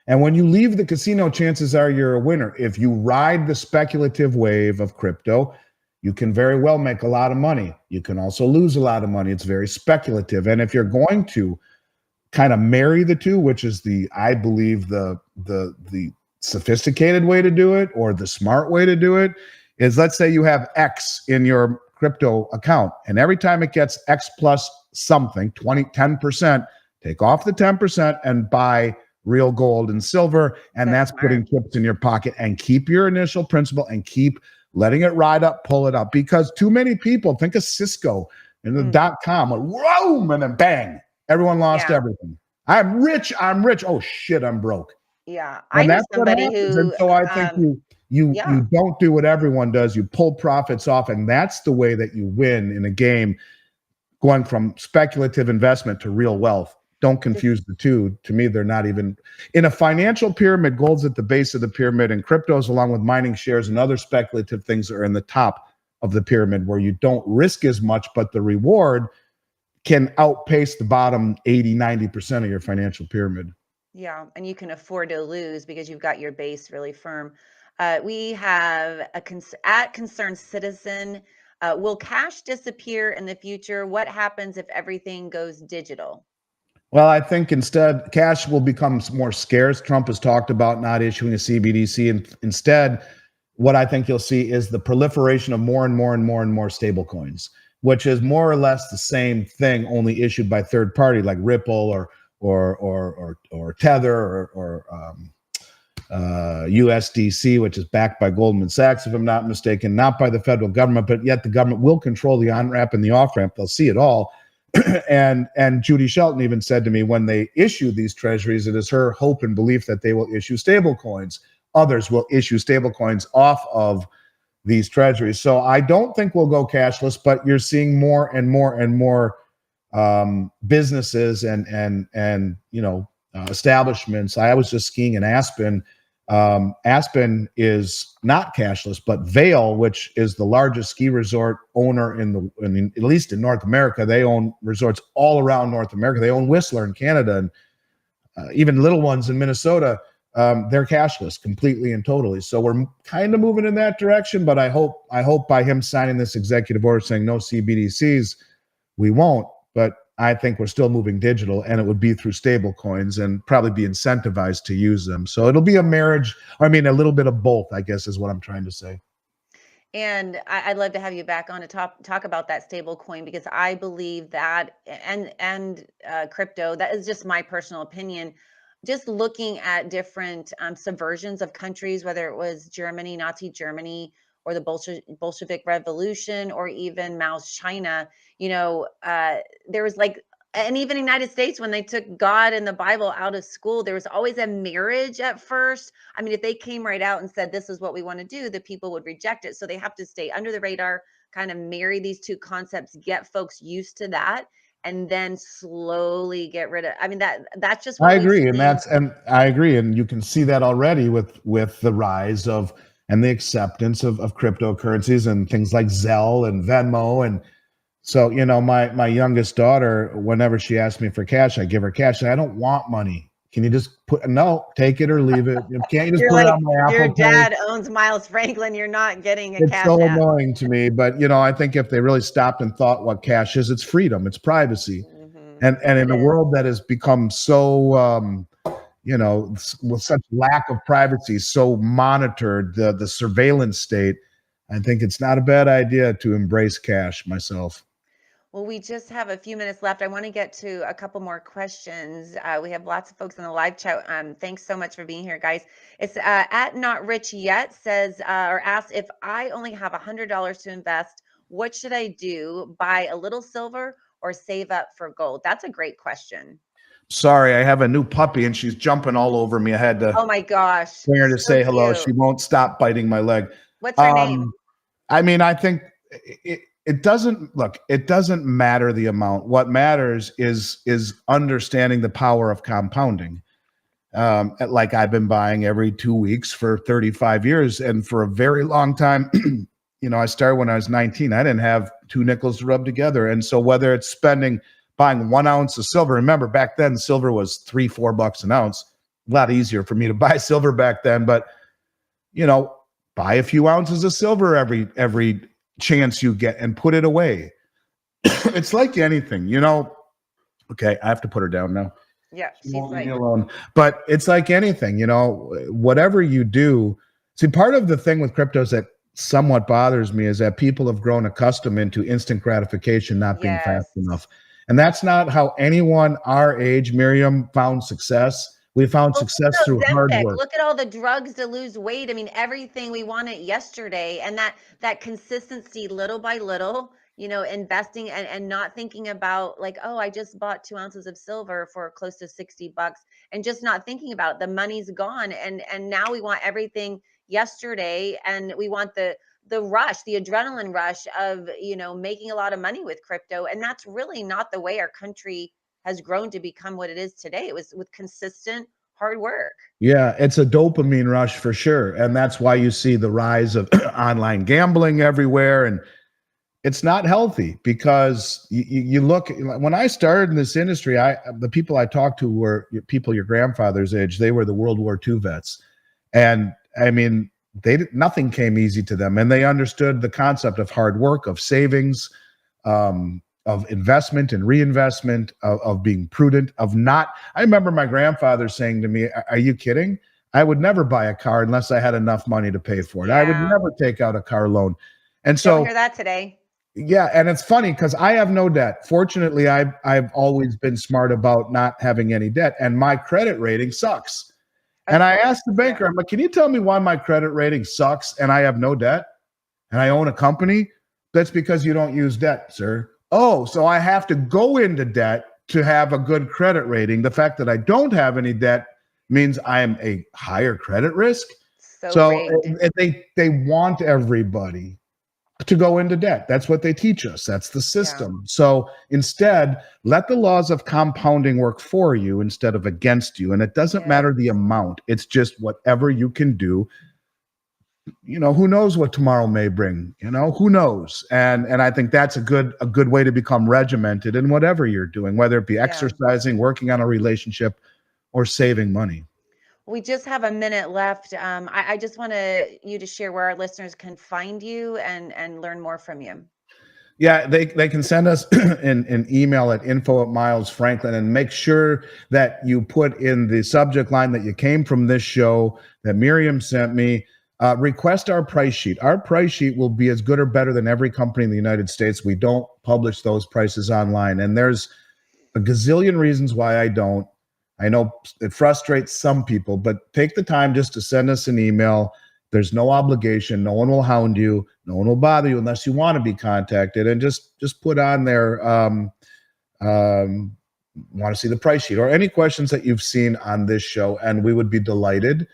And when you leave the casino, chances are you're a winner. If you ride the speculative wave of crypto, you can very well make a lot of money. You can also lose a lot of money. It's very speculative. And if you're going to kind of marry the two, which is I believe the sophisticated way to do it, or the smart way to do it, is let's say you have X in your crypto account, and every time it gets X plus something, 10%, take off the 10% and buy real gold and silver, and that's putting chips in your pocket, and keep your initial principal and keep letting it ride up, pull it up, because too many people think of Cisco and the .com, whoa, and then bang, everyone lost everything. I'm rich. Oh shit, I'm broke. Yeah, And that's what happens. And so I think you don't do what everyone does. You pull profits off, and that's the way that you win in a game, going from speculative investment to real wealth. Don't confuse the two. To me, they're not even in a financial pyramid. Gold's at the base of the pyramid, and cryptos, along with mining shares and other speculative things, are in the top of the pyramid, where you don't risk as much, but the reward can outpace the bottom 80-90% of your financial pyramid. Yeah, and you can afford to lose because you've got your base really firm. We have at Concerned Citizen. Will cash disappear in the future? What happens if everything goes digital? Well, I think instead cash will become more scarce. Trump has talked about not issuing a CBDC, and instead, what I think you'll see is the proliferation of more and more stable coins, which is more or less the same thing, only issued by third party like Ripple or Tether or USDC, which is backed by Goldman Sachs, if I'm not mistaken, not by the federal government, but yet the government will control the on-ramp and the off-ramp. They'll see it all. and Judy Shelton even said to me, when they issue these treasuries, it is her hope and belief that they will issue stable coins. Others will issue stable coins off of these treasuries. So I don't think we'll go cashless, but you're seeing more and more businesses and establishments. I was just skiing in Aspen. Aspen is not cashless, but Vail, which is the largest ski resort owner at least in North America, they own resorts all around North America. They own Whistler in Canada, and even little ones in Minnesota. They're cashless completely and totally. So we're kind of moving in that direction, but I hope by him signing this executive order saying no CBDCs, we won't. But I think we're still moving digital, and it would be through stable coins and probably be incentivized to use them. So it'll be a marriage. I mean, a little bit of both, I guess, is what I'm trying to say. And I'd love to have you back on to talk about that stable coin, because I believe that, and crypto, that is just my personal opinion. Just looking at different subversions of countries, whether it was Germany, Nazi Germany, or the Bolshevik Revolution, or even Mao's China, there was and even United States, when they took God and the Bible out of school, there was always a marriage at first. I mean, if they came right out and said, this is what we want to do, the people would reject it. So they have to stay under the radar, kind of marry these two concepts, get folks used to that, and then slowly get rid of. I mean, that's just what I agree, and I agree, and you can see that already with the rise of and the acceptance of cryptocurrencies and things like Zelle and Venmo and So, my youngest daughter, whenever she asks me for cash, I give her cash. And I don't want money. Can you just take it or leave it? Can't you just You're put it like, on my your Apple Pay? dad owns Miles Franklin. You're not getting a It's Cash so App. annoying to me. But, I think if they really stopped and thought what cash is, it's freedom, it's privacy. And in It a is. world that has become so, with such lack of privacy, so monitored, the surveillance state, I think it's not a bad idea to embrace cash myself. Well, we just have a few minutes left. I want to get to a couple more questions. We have lots of folks in the live chat. Thanks so much for being here, guys. It's at Not Rich Yet says or asks, if I only have $100 to invest, what should I do? Buy a little silver or save up for gold? That's a great question. Sorry, I have a new puppy and she's jumping all over me. I had to Oh my gosh, bring her to so say hello. cute. She won't stop biting my leg. What's her name? Um, I mean, I think it doesn't look. It doesn't matter the amount. What matters is understanding the power of compounding. Like I've been buying every 2 weeks for 35 years, and for a very long time. I started when I was 19. I didn't have two nickels to rub together, and so whether it's buying 1 ounce of silver. Remember, back then silver was $3-4 an ounce. A lot easier for me to buy silver back then, but buy a few ounces of silver every chance you get and put it away. It's like anything. Okay, I have to put her down now. Yeah, She she's won't leave like, me alone. But it's like anything, whatever you do. See, part of the thing with cryptos that somewhat bothers me is that people have grown accustomed into instant gratification not being fast yes. enough. And that's not how anyone our age, Miriam, found success. We found Well, success look through at hard Ozempic. work. Look at all the drugs to lose weight. I mean, everything we want it yesterday, and that consistency, little by little, investing and not thinking about like, oh, I just bought 2 ounces of silver for close to $60, and just not thinking about the money's gone, and now we want everything yesterday, and we want the rush, the adrenaline rush of making a lot of money with crypto, and that's really not the way our country has grown to become what it is today. It was with consistent hard work. Yeah, it's a dopamine rush for sure. And that's why you see the rise of online gambling everywhere. And it's not healthy because you look, when I started in this industry, the people I talked to were people your grandfather's age. They were the World War II vets. And I mean, nothing came easy to them. And they understood the concept of hard work, of savings, of investment and reinvestment, of being prudent, of not. I remember my grandfather saying to me, "Are you kidding? I would never buy a car unless I had enough money to pay for it. I would never take out a car loan." And Don't so, hear that today. yeah, and it's funny because I have no debt. Fortunately, I've always been smart about not having any debt, and my credit rating sucks. And I asked the banker, I'm like, "Can you tell me why my credit rating sucks and I have no debt and I own a company?" "That's because you don't use debt, sir." "Oh, so I have to go into debt to have a good credit rating. The fact that I don't have any debt means I am a higher credit risk." So So rigged. they want everybody to go into debt. That's what they teach us. That's the Yeah. system. So instead, let the laws of compounding work for you instead of against you. And it doesn't matter the amount. It's just whatever you can do. Who knows what tomorrow may bring? Who knows? And I think that's a good way to become regimented in whatever you're doing, whether it be exercising, working on a relationship, or saving money. We just have a minute left. I just want you to share where our listeners can find you and learn more from you. Yeah, they can send us an email at info@milesfranklin, and make sure that you put in the subject line that you came from this show that Miriam sent me. Request our price sheet. Our price sheet will be as good or better than every company in the United States. We don't publish those prices online, and there's a gazillion reasons why I don't. I know it frustrates some people, but take the time just to send us an email. There's no obligation. No one will hound you. No one will bother you unless you want to be contacted. And just put on there, want to see the price sheet or any questions that you've seen on this show, and we would be delighted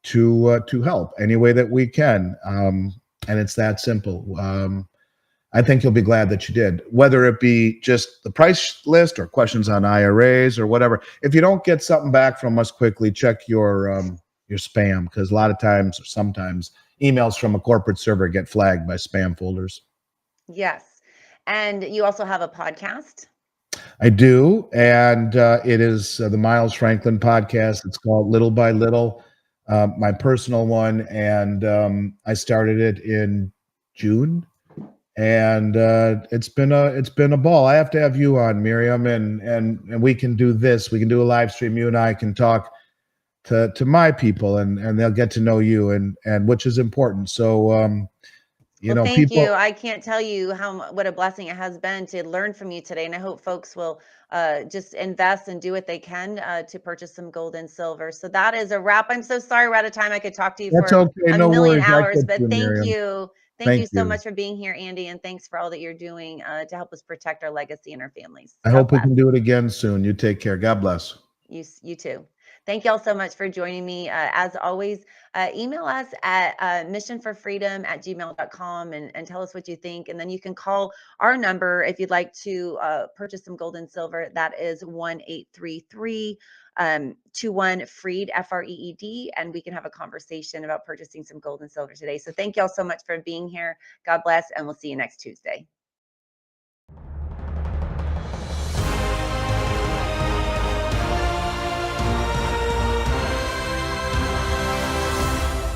to help any way that we can. And it's that simple. I think you'll be glad that you did, whether it be just the price list or questions on IRAs or whatever. If you don't get something back from us quickly, check your spam, because a lot of times or sometimes emails from a corporate server get flagged by spam folders. Yes. And you also have a podcast. I do, and it is the Miles Franklin podcast. It's called Little by Little, my personal one, and I started it in June, and it's been a ball. I have to have you on, Miriam, and we can do this. We can do a live stream. You and I can talk to my people, and they'll get to know you, and which is important. So Well, thank people. you. I can't tell you what a blessing it has been to learn from you today, and I hope folks will just invest and do what they can to purchase some gold and silver. So that is a wrap. I'm so sorry we're out of time. I could talk to you That's for okay. a No million worries. I hours, get but you, thank Miriam. you. Thank you Thank so you. much for being here, Andy, and thanks for all that you're doing to help us protect our legacy and our families. I God hope we bless. can do it again soon. You take care. God bless. You too. Thank y'all so much for joining me. As always, email us at missionforfreedom@gmail.com and tell us what you think. And then you can call our number if you'd like to purchase some gold and silver. That is 1-833 21 freed FREED, and we can have a conversation about purchasing some gold and silver today. So thank y'all so much for being here. God bless, and we'll see you next Tuesday.